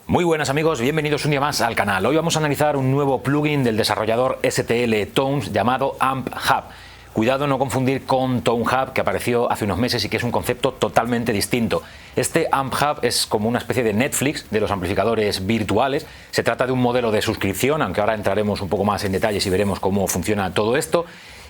Muy buenas amigos, bienvenidos un día más al canal. Hoy vamos a analizar un nuevo plugin del desarrollador STL Tones llamado Amp Hub. Cuidado no confundir con Tone Hub, que apareció hace unos meses y que es un concepto totalmente distinto. Este Amp Hub es como una especie de Netflix de los amplificadores virtuales. Se trata de un modelo de suscripción, aunque ahora entraremos un poco más en detalles y veremos cómo funciona todo esto.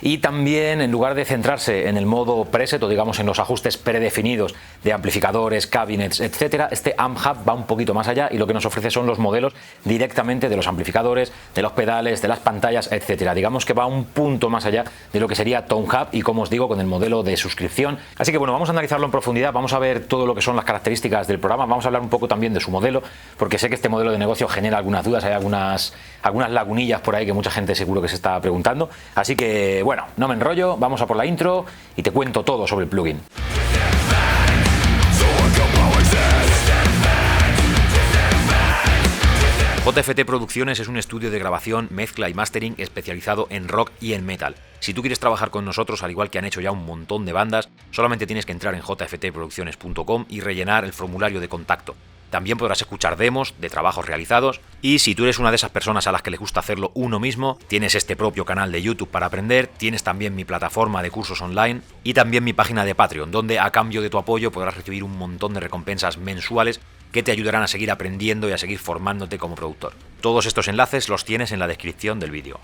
Y también, en lugar de centrarse en el modo preset o digamos en los ajustes predefinidos de amplificadores, cabinets, etcétera, este Amp Hub va un poquito más allá y lo que nos ofrece son los modelos directamente de los amplificadores, de los pedales, de las pantallas, etcétera. Digamos que va un punto más allá de lo que sería Tone Hub y, como os digo, con el modelo de suscripción. Así que bueno, vamos a analizarlo en profundidad, vamos a ver todo lo que son las características del programa, vamos a hablar un poco también de su modelo, porque sé que este modelo de negocio genera algunas dudas, hay algunas lagunillas por ahí que mucha gente seguro que se está preguntando. Así que bueno, no me enrollo, vamos a por la intro y te cuento todo sobre el plugin. JFT Producciones es un estudio de grabación, mezcla y mastering especializado en rock y en metal. Si tú quieres trabajar con nosotros, al igual que han hecho ya un montón de bandas, solamente tienes que entrar en jftproducciones.com y rellenar el formulario de contacto. También podrás escuchar demos de trabajos realizados y si tú eres una de esas personas a las que les gusta hacerlo uno mismo, tienes este propio canal de YouTube para aprender, tienes también mi plataforma de cursos online y también mi página de Patreon, donde a cambio de tu apoyo podrás recibir un montón de recompensas mensuales que te ayudarán a seguir aprendiendo y a seguir formándote como productor. Todos estos enlaces los tienes en la descripción del vídeo.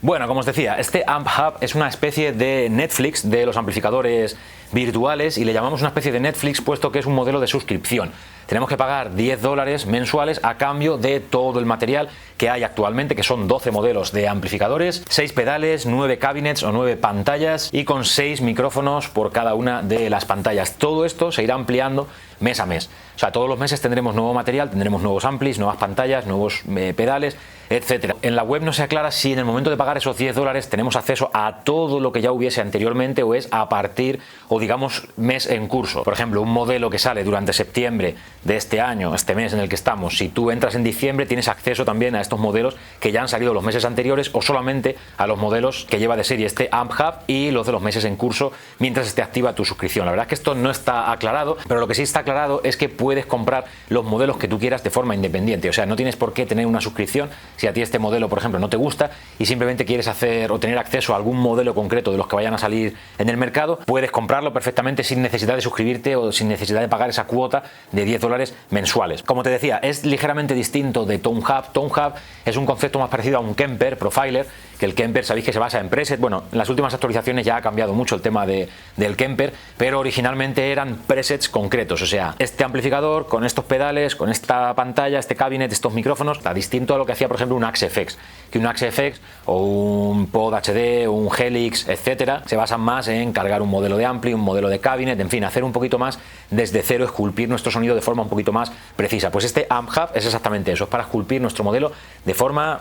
Bueno, como os decía, este Amp Hub es una especie de Netflix de los amplificadores virtuales y le llamamos una especie de Netflix puesto que es un modelo de suscripción. Tenemos que pagar $10 mensuales a cambio de todo el material que hay actualmente, que son 12 modelos de amplificadores, 6 pedales, 9 cabinets o 9 pantallas y con 6 micrófonos por cada una de las pantallas. Todo esto se irá ampliando mes a mes. O sea, todos los meses tendremos nuevo material, tendremos nuevos amplis, nuevas pantallas, nuevos pedales, etcétera. En la web no se aclara si en el momento de pagar esos $10 tenemos acceso a todo lo que ya hubiese anteriormente o es a partir o digamos mes en curso. Por ejemplo, un modelo que sale durante septiembre de este año, este mes en el que estamos, si tú entras en diciembre tienes acceso también a estos modelos que ya han salido los meses anteriores o solamente a los modelos que lleva de serie este Amp Hub y los de los meses en curso mientras esté activa tu suscripción. La verdad es que esto no está aclarado, pero lo que sí está aclarado es que puedes comprar los modelos que tú quieras de forma independiente. O sea, no tienes por qué tener una suscripción si a ti este modelo, por ejemplo, no te gusta y simplemente quieres hacer o tener acceso a algún modelo concreto de los que vayan a salir en el mercado, puedes comprarlo perfectamente sin necesidad de suscribirte o sin necesidad de pagar esa cuota de $10 mensuales. Como te decía, es ligeramente distinto de Tone Hub. Tone Hub es un concepto más parecido a un Kemper Profiler, que el Kemper sabéis que se basa en preset. Bueno, en las últimas actualizaciones ya ha cambiado mucho el tema del Kemper, pero originalmente eran presets concretos. O sea, este amplificador con estos pedales, con esta pantalla, este cabinet, estos micrófonos, está distinto a lo que hacía, por ejemplo, un Axe FX. Que un Axe FX o un Pod HD o un Helix, etcétera, se basan más en cargar un modelo de ampli, un modelo de cabinet, en fin, hacer un poquito más desde cero, esculpir nuestro sonido de forma un poquito más precisa. Pues este Amp Hub es exactamente eso, es para esculpir nuestro modelo de forma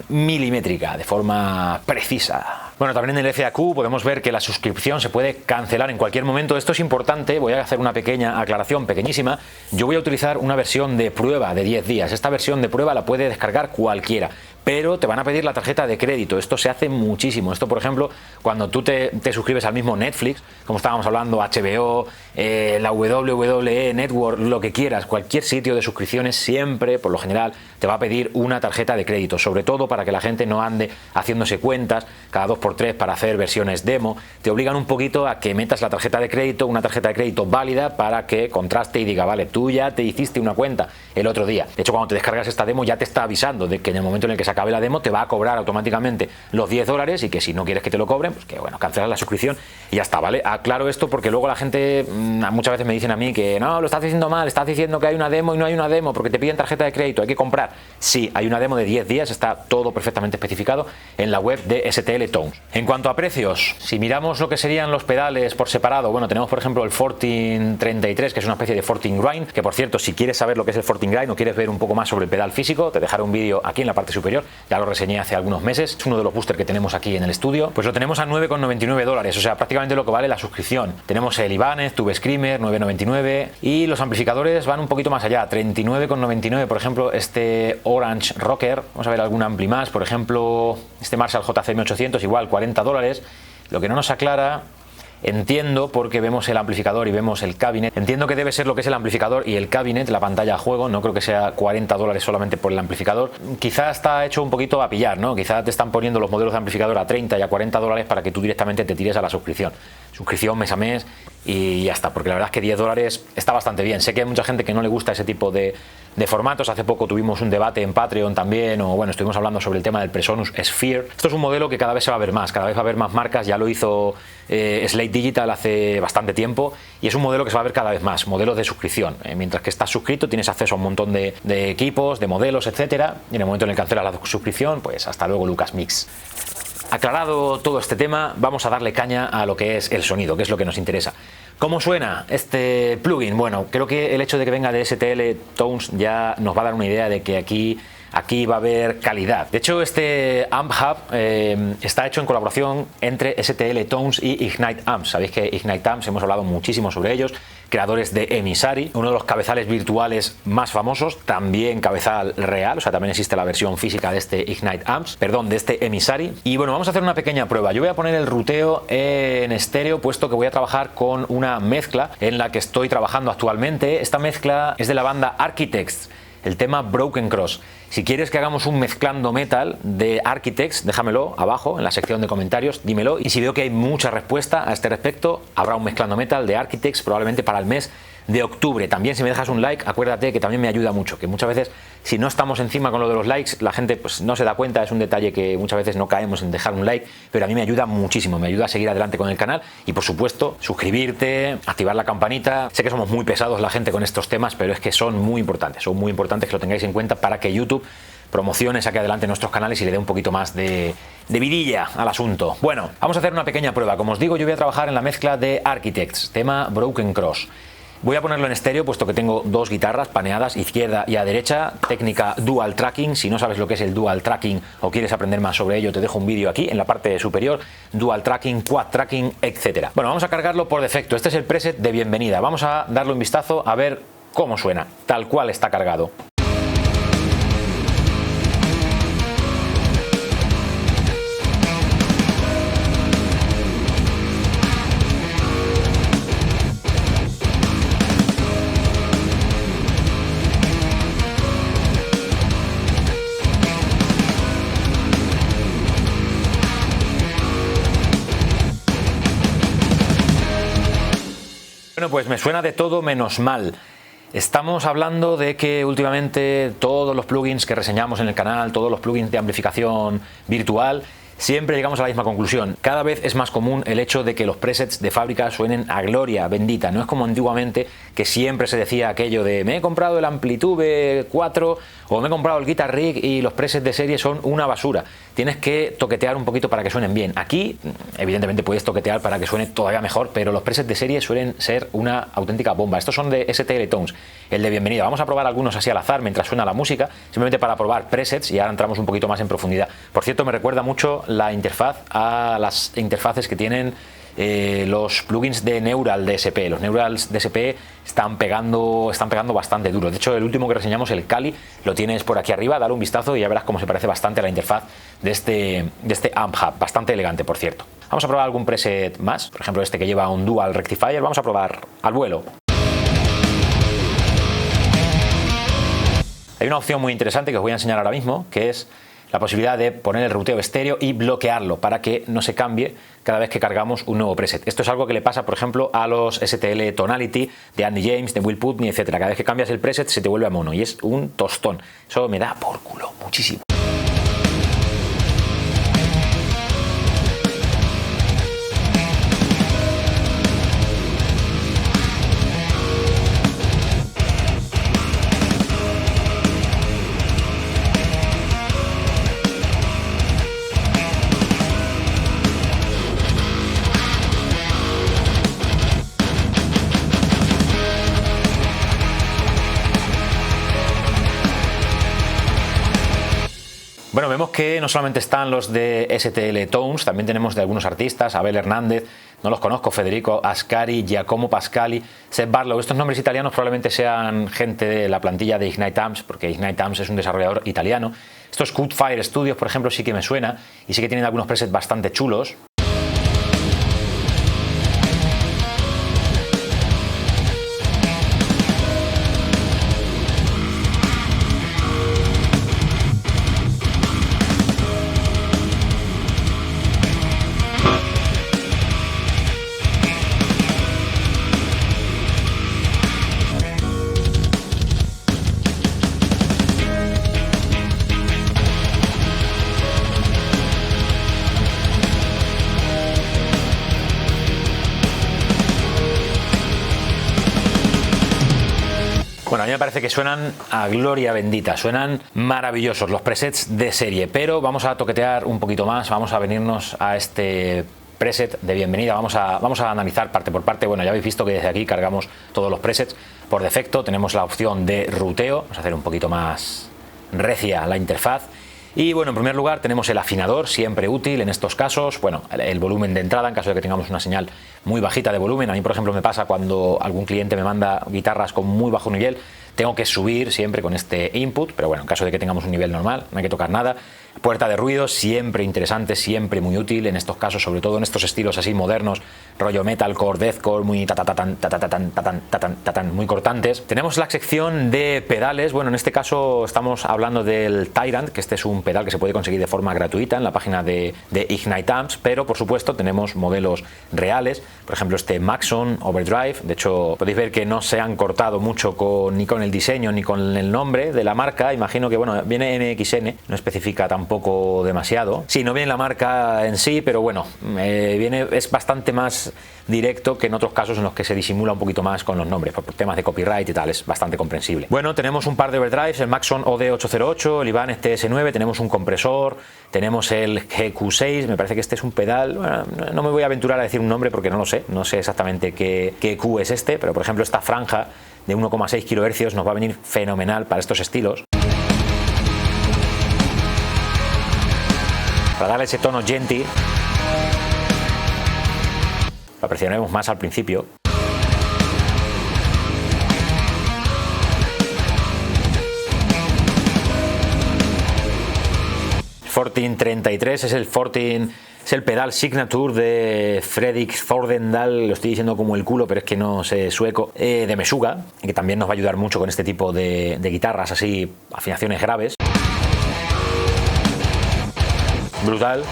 milimétrica, de forma precisa. Bueno, también en el FAQ podemos ver que la suscripción se puede cancelar en cualquier momento. Esto es importante, voy a hacer una pequeña aclaración, pequeñísima. Yo voy a utilizar una versión de prueba de 10 días. Esta versión de prueba la puede descargar cualquiera, pero te van a pedir la tarjeta de crédito. Esto se hace muchísimo. Esto, por ejemplo, cuando tú te suscribes al mismo Netflix, como estábamos hablando, HBO, la WWE Network, lo que quieras, cualquier sitio de suscripciones siempre, por lo general, te va a pedir una tarjeta de crédito, sobre todo para que la gente no ande haciéndose cuentas cada 2x3 para hacer versiones demo. Te obligan un poquito a que metas la tarjeta de crédito, una tarjeta de crédito válida para que contraste y diga, vale, tú ya te hiciste una cuenta el otro día. De hecho, cuando te descargas esta demo ya te está avisando de que en el momento en el que se acabe la demo te va a cobrar automáticamente los $10 y que si no quieres que te lo cobren, pues que bueno, cancelas la suscripción y ya está, ¿vale? Aclaro esto porque luego la gente muchas veces me dicen a mí que no, lo estás diciendo mal, estás diciendo que hay una demo y no hay una demo porque te piden tarjeta de crédito, hay que comprar. Sí, hay una demo de 10 días, está todo perfectamente especificado en la web de STL Tones. En cuanto a precios, si miramos lo que serían los pedales por separado, bueno, tenemos por ejemplo el 1433, que es una especie de 14 Grind, que por cierto, si quieres saber lo que es el 14 Grind o quieres ver un poco más sobre el pedal físico, te dejaré un vídeo aquí en la parte superior, ya lo reseñé hace algunos meses, es uno de los boosters que tenemos aquí en el estudio, pues lo tenemos a $9,99, o sea, prácticamente lo que vale la suscripción. Tenemos el Ibanez, Tube Screamer, $9,99 y los amplificadores van un poquito más allá, $39,99, por ejemplo, este Orange Rocker, vamos a ver algún ampli más, por ejemplo, este Marshall JCM 800, igual $40. Lo que no nos aclara Entiendo, porque vemos el amplificador y vemos el cabinet, entiendo que debe ser lo que es el amplificador y el cabinet, la pantalla a juego. No creo que sea $40 solamente por el amplificador. Quizá está hecho un poquito a pillar, ¿no? Quizá te están poniendo los modelos de amplificador a 30 y a $40 para que tú directamente te tires a la suscripción mes a mes y ya está, porque la verdad es que $10 está bastante bien. Sé que hay mucha gente que no le gusta ese tipo de formatos. Hace poco tuvimos un debate en Patreon también, o bueno, estuvimos hablando sobre el tema del Presonus Sphere. Esto es un modelo que cada vez se va a ver más, cada vez va a haber más marcas. Ya lo hizo Slate Digital hace bastante tiempo y es un modelo que se va a ver cada vez más, modelos de suscripción. Mientras que estás suscrito tienes acceso a un montón de equipos, de modelos, etcétera, y en el momento en el que cancelas la suscripción, pues hasta luego, Lucas Mix. Aclarado todo este tema, vamos a darle caña a lo que es el sonido, que es lo que nos interesa. ¿Cómo suena este plugin? Bueno, creo que el hecho de que venga de STL Tones ya nos va a dar una idea de que aquí va a haber calidad. De hecho, este Amp Hub está hecho en colaboración entre STL Tones y Ignite Amps. Sabéis que Ignite Amps, hemos hablado muchísimo sobre ellos, creadores de Emissary, uno de los cabezales virtuales más famosos, también cabezal real, o sea, también existe la versión física de este Ignite Amps, perdón, de este Emissary. Y bueno, vamos a hacer una pequeña prueba. Yo voy a poner el ruteo en estéreo, puesto que voy a trabajar con una mezcla en la que estoy trabajando actualmente. Esta mezcla es de la banda Architects, el tema Broken Cross. Si quieres que hagamos un mezclando metal de Architects, déjamelo abajo en la sección de comentarios, dímelo, y si veo que hay mucha respuesta a este respecto, habrá un mezclando metal de Architects probablemente para el mes de octubre. También, si me dejas un like, acuérdate que también me ayuda mucho, que muchas veces si no estamos encima con lo de los likes, la gente pues no se da cuenta. Es un detalle que muchas veces no caemos en dejar un like, pero a mí me ayuda muchísimo, me ayuda a seguir adelante con el canal. Y por supuesto, suscribirte, activar la campanita. Sé que somos muy pesados la gente con estos temas, pero es que son muy importantes que lo tengáis en cuenta para que YouTube promocione, saque adelante nuestros canales y le dé un poquito más de vidilla al asunto. Bueno, vamos a hacer una pequeña prueba. Como os digo, yo voy a trabajar en la mezcla de Architects, tema Broken Cross. Voy a ponerlo en estéreo, puesto que tengo dos guitarras paneadas, izquierda y a derecha, técnica dual tracking. Si no sabes lo que es el dual tracking o quieres aprender más sobre ello, te dejo un vídeo aquí en la parte superior, dual tracking, quad tracking, etcétera. Bueno, vamos a cargarlo por defecto. Este es el preset de bienvenida. Vamos a darle un vistazo a ver cómo suena, tal cual está cargado. Bueno, pues me suena de todo menos mal. Estamos hablando de que últimamente todos los plugins que reseñamos en el canal, todos los plugins de amplificación virtual, siempre llegamos a la misma conclusión. Cada vez es más común el hecho de que los presets de fábrica suenen a gloria bendita. No es como antiguamente, que siempre se decía aquello de me he comprado el Amplitude 4 o me he comprado el Guitar Rig y los presets de serie son una basura. Tienes que toquetear un poquito para que suenen bien. Aquí, evidentemente, puedes toquetear para que suene todavía mejor, pero los presets de serie suelen ser una auténtica bomba. Estos son de STL Tones, el de bienvenida. Vamos a probar algunos así al azar mientras suena la música, simplemente para probar presets, y ahora entramos un poquito más en profundidad. Por cierto, me recuerda mucho la interfaz a las interfaces que tienen los plugins de Neural DSP. Los Neural DSP están pegando bastante duro. De hecho, el último que reseñamos, el Kali, lo tienes por aquí arriba. Dale un vistazo y ya verás cómo se parece bastante a la interfaz de este Amp Hub. Bastante elegante, por cierto. Vamos a probar algún preset más. Por ejemplo, este que lleva un Dual Rectifier. Vamos a probar al vuelo. Hay una opción muy interesante que os voy a enseñar ahora mismo, que es la posibilidad de poner el ruteo estéreo y bloquearlo para que no se cambie cada vez que cargamos un nuevo preset. Esto es algo que le pasa, por ejemplo, a los STL Tonality de Andy James, de Will Putney, etcétera. Cada vez que cambias el preset se te vuelve a mono y es un tostón. Eso me da por culo muchísimo. Bueno, vemos que no solamente están los de STL Tones, también tenemos de algunos artistas, Abel Hernández, no los conozco, Federico Ascari, Giacomo Pascali, Seb Barlow. Estos nombres italianos probablemente sean gente de la plantilla de Ignite Amps, porque Ignite Amps es un desarrollador italiano. Estos Cutfire Studios, por ejemplo, sí que me suena y sí que tienen algunos presets bastante chulos. mí me parece que suenan a gloria bendita, suenan maravillosos los presets de serie, pero vamos a toquetear un poquito más, vamos a venirnos a este preset de bienvenida, vamos a analizar parte por parte. Bueno, ya habéis visto que desde aquí cargamos todos los presets. Por defecto tenemos la opción de ruteo, vamos a hacer un poquito más recia la interfaz. Y bueno, en primer lugar tenemos el afinador, siempre útil en estos casos. Bueno, el volumen de entrada en caso de que tengamos una señal muy bajita de volumen. A mí, por ejemplo, me pasa cuando algún cliente me manda guitarras con muy bajo nivel, tengo que subir siempre con este input, pero bueno, en caso de que tengamos un nivel normal, no hay que tocar nada. Puerta de ruido, siempre interesante, siempre muy útil en estos casos, sobre todo en estos estilos así modernos, rollo metalcore, deathcore, muy muy cortantes. Tenemos la sección de pedales. Bueno, en este caso estamos hablando del Tyrant, que este es un pedal que se puede conseguir de forma gratuita en la página de Ignite Amps, pero por supuesto tenemos modelos reales, por ejemplo este Maxon Overdrive. De hecho, podéis ver que no se han cortado mucho ni con el diseño ni con el nombre de la marca. Imagino que, bueno, viene MXN, no especifica tampoco demasiado. Sí, no viene la marca en sí, pero bueno, es bastante más directo que en otros casos en los que se disimula un poquito más con los nombres, por temas de copyright y tal, es bastante comprensible. Bueno, tenemos un par de overdrives, el Maxon OD808, el Ibanez TS9, tenemos un compresor, tenemos el GQ6, me parece que este es un pedal, bueno, no me voy a aventurar a decir un nombre porque no sé exactamente qué Q es este, pero por ejemplo esta franja de 1,6 kHz nos va a venir fenomenal para estos estilos. Para darle ese tono genty, lo apreciaremos más al principio. Fortin 33 es el pedal signature de Fredrik Thordendal, lo estoy diciendo como el culo, pero es que no sé sueco, de Meshuggah, que también nos va a ayudar mucho con este tipo de guitarras así, afinaciones graves. Brutal.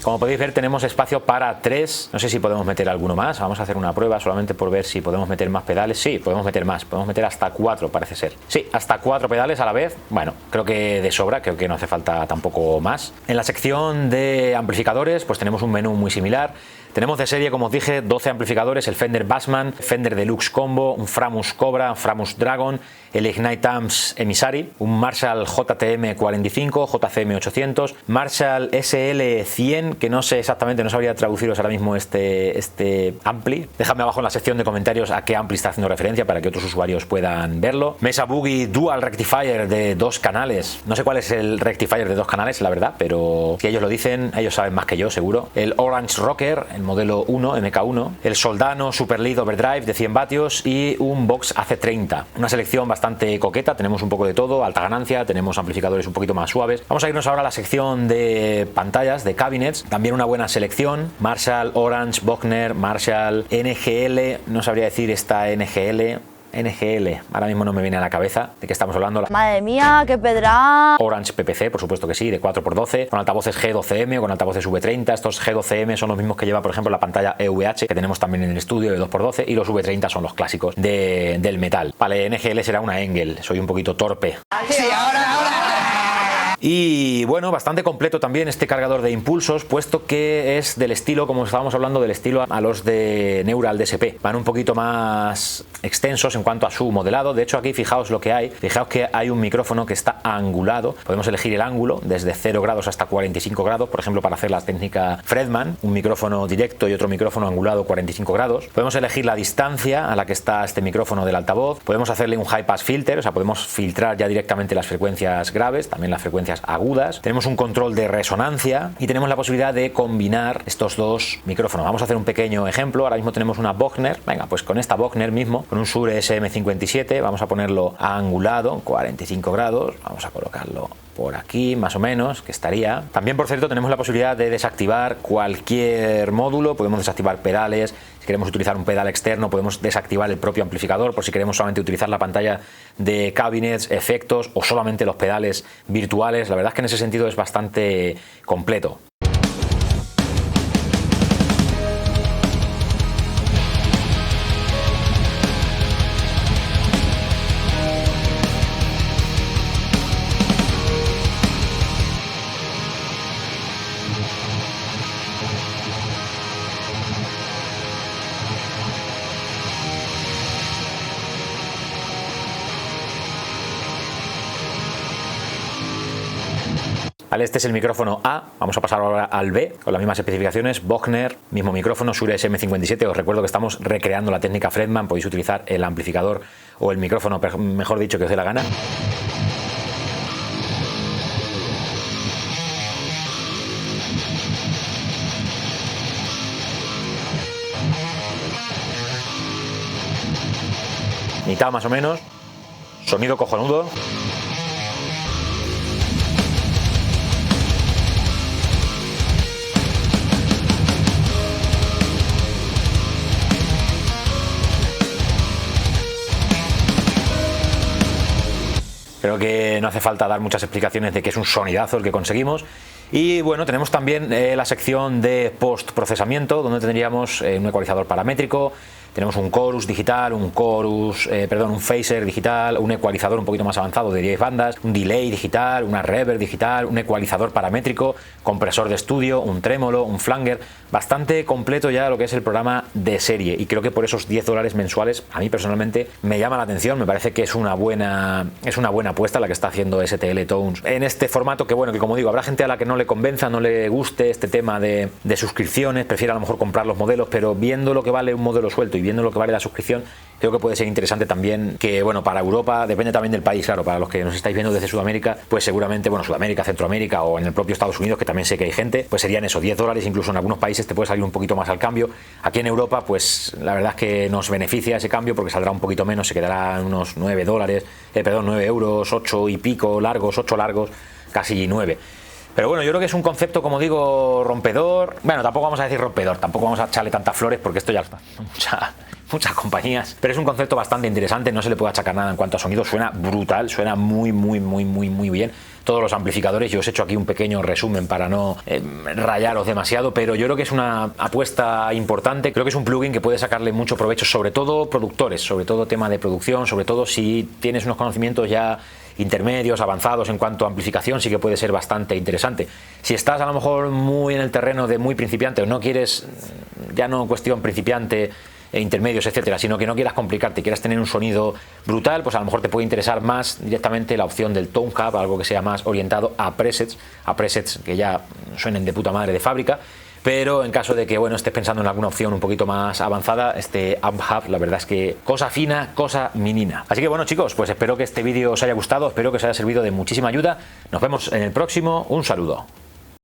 Como podéis ver, tenemos espacio para 3. No sé si podemos meter alguno más. Vamos a hacer una prueba solamente por ver si podemos meter más pedales. Sí, podemos meter más. Podemos meter hasta 4, parece ser. Sí, hasta 4 pedales a la vez. Bueno, creo que de sobra. Creo que no hace falta tampoco más. En la sección de amplificadores, pues tenemos un menú muy similar. Tenemos de serie, como os dije, 12 amplificadores, el Fender Bassman, Fender Deluxe Combo, un Framus Cobra, un Framus Dragon, el Ignite Amps Emissary, un Marshall JTM 45, JCM 800, Marshall SL 100, que no sé exactamente, no sabría traduciros ahora mismo este ampli. Dejadme abajo en la sección de comentarios a qué ampli está haciendo referencia para que otros usuarios puedan verlo. Mesa Boogie Dual Rectifier de 2 canales. No sé cuál es el rectifier de 2 canales, la verdad, pero si ellos lo dicen, ellos saben más que yo, seguro. El Orange Rocker, el modelo 1, MK1, el Soldano Super Lead Overdrive de 100 vatios y un Vox AC30. Una selección bastante coqueta, tenemos un poco de todo, alta ganancia, tenemos amplificadores un poquito más suaves. Vamos a irnos ahora a la sección de pantallas, de cabinets, también una buena selección, Marshall, Orange, Bogner, Marshall, NGL, no sabría decir esta NGL, ahora mismo no me viene a la cabeza de qué estamos hablando. Madre mía, qué pedra. Orange PPC, por supuesto que sí, de 4x12, con altavoces G12M o con altavoces V30. Estos G12M son los mismos que lleva, por ejemplo, la pantalla EVH, que tenemos también en el estudio de 2x12, y los V30 son los clásicos del metal. Vale, NGL será una Engel, soy un poquito torpe. Sí, ahora. Y bueno, bastante completo también este cargador de impulsos, puesto que es del estilo, como estábamos hablando, del estilo a los de Neural DSP. Van un poquito más extensos en cuanto a su modelado. De hecho, aquí fijaos lo que hay. Fijaos que hay un micrófono que está angulado. Podemos elegir el ángulo desde 0 grados hasta 45 grados, por ejemplo, para hacer la técnica Fredman. Un micrófono directo y otro micrófono angulado 45 grados. Podemos elegir la distancia a la que está este micrófono del altavoz. Podemos hacerle un high pass filter, o sea, podemos filtrar ya directamente las frecuencias graves, también las frecuencias agudas. Tenemos un control de resonancia y tenemos la posibilidad de combinar estos dos micrófonos. Vamos a hacer un pequeño ejemplo. Ahora mismo tenemos una Bogner. Venga, pues con esta Bogner mismo, con un Shure SM57, vamos a ponerlo angulado, 45 grados. Vamos a colocarlo por aquí, más o menos, que estaría. También, por cierto, tenemos la posibilidad de desactivar cualquier módulo. Podemos desactivar pedales. Si queremos utilizar un pedal externo, podemos desactivar el propio amplificador, por si queremos solamente utilizar la pantalla de cabinets, efectos o solamente los pedales virtuales. La verdad es que en ese sentido es bastante completo. Vale, este es el micrófono A, vamos a pasar ahora al B, con las mismas especificaciones, Bogner, mismo micrófono, Shure SM57, os recuerdo que estamos recreando la técnica Fredman, podéis utilizar el amplificador o el micrófono, mejor dicho, que os dé la gana. Mitad más o menos, sonido cojonudo. Creo que no hace falta dar muchas explicaciones de que es un sonidazo el que conseguimos. Y bueno, tenemos también la sección de postprocesamiento, donde tendríamos un ecualizador paramétrico, tenemos un chorus digital, un phaser digital, un ecualizador un poquito más avanzado de 10 bandas, un delay digital, una reverb digital, un ecualizador paramétrico, compresor de estudio, un trémolo, un flanger, bastante completo ya lo que es el programa de serie, y creo que por esos $10 mensuales a mí personalmente me llama la atención, me parece que es una buena apuesta la que está haciendo STL Tones en este formato, que bueno, que como digo, habrá gente a la que no le convenza, no le guste este tema de suscripciones, prefiere a lo mejor comprar los modelos, pero viendo lo que vale un modelo suelto y viendo lo que vale la suscripción, creo que puede ser interesante también, que bueno, para Europa, depende también del país, claro, para los que nos estáis viendo desde Sudamérica, pues seguramente, bueno, Sudamérica, Centroamérica o en el propio Estados Unidos, que también sé que hay gente, pues serían eso, $10, incluso en algunos países te puede salir un poquito más al cambio. Aquí en Europa, pues la verdad es que nos beneficia ese cambio porque saldrá un poquito menos, se quedará unos $9, 9 euros, 8 y pico largos, 8 largos, casi 9. Pero bueno, yo creo que es un concepto, como digo, rompedor. Bueno, tampoco vamos a decir rompedor, tampoco vamos a echarle tantas flores porque esto ya está. Muchas compañías. Pero es un concepto bastante interesante, no se le puede achacar nada en cuanto a sonido. Suena brutal, suena muy bien. Todos los amplificadores, yo os he hecho aquí un pequeño resumen para no rayaros demasiado, pero yo creo que es una apuesta importante. Creo que es un plugin que puede sacarle mucho provecho, sobre todo productores, sobre todo tema de producción, sobre todo si tienes unos conocimientos ya intermedios, avanzados en cuanto a amplificación, sí que puede ser bastante interesante. Si estás a lo mejor muy en el terreno de muy principiante o no quieres, ya no cuestión principiante, intermedios, etcétera, sino que no quieras complicarte, quieras tener un sonido brutal, pues a lo mejor te puede interesar más directamente la opción del Tone Hub, algo que sea más orientado a presets que ya suenen de puta madre de fábrica. Pero en caso de que bueno, estés pensando en alguna opción un poquito más avanzada, este Amp Hub, la verdad es que cosa fina, cosa minina. Así que bueno, chicos, pues espero que este vídeo os haya gustado, espero que os haya servido de muchísima ayuda. Nos vemos en el próximo, un saludo.